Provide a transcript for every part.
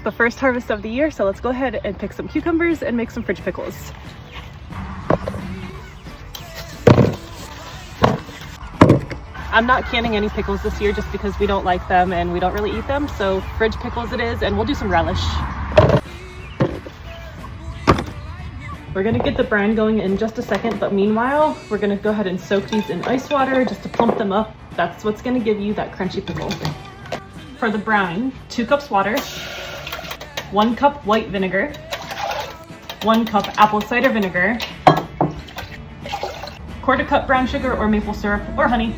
the first harvest of the year, so let's go ahead and pick some cucumbers and make some fridge pickles. I'm not canning any pickles this year just because we don't like them and we don't really eat them, so fridge pickles it is, and we'll do some relish. We're gonna get the brine going in just a second, but meanwhile, we're gonna go ahead and soak these in ice water just to plump them up. That's what's gonna give you that crunchy pickle. For the brine, 2 cups water, 1 cup white vinegar, 1 cup apple cider vinegar, 1/4 cup brown sugar or maple syrup or honey,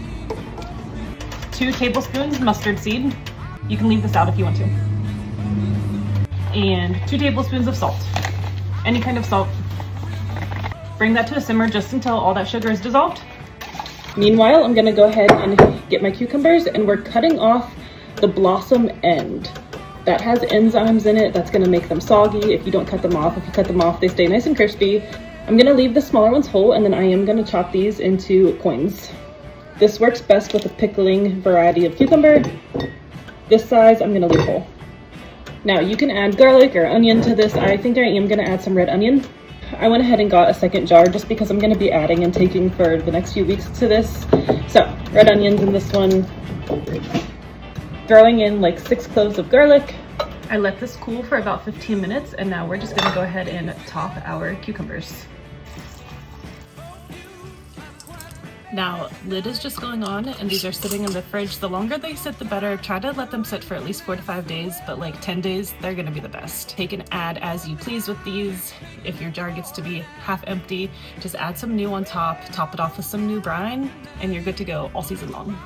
2 tablespoons mustard seed. You can leave this out if you want to. And 2 tablespoons of salt. Any kind of salt. Bring that to a simmer just until all that sugar is dissolved. Meanwhile, I'm gonna go ahead and get my cucumbers, and we're cutting off the blossom end. That has enzymes in it that's gonna make them soggy if you don't cut them off. If you cut them off, they stay nice and crispy. I'm gonna leave the smaller ones whole, and then I am gonna chop these into coins. This works best with a pickling variety of cucumber. This size, I'm gonna leave whole. Now you can add garlic or onion to this. I think I am gonna add some red onion. I went ahead and got a second jar just because I'm gonna be adding and taking for the next few weeks to this. So red onions in this one. Throwing in like 6 cloves of garlic. I let this cool for about 15 minutes, and now we're just gonna go ahead and top our cucumbers. Now, lid is just going on, and these are sitting in the fridge. The longer they sit, the better. Try to let them sit for at least 4 to 5 days, but like 10 days, they're gonna be the best. Take and add as you please with these. If your jar gets to be half empty, just add some new on top, top it off with some new brine, and you're good to go all season long.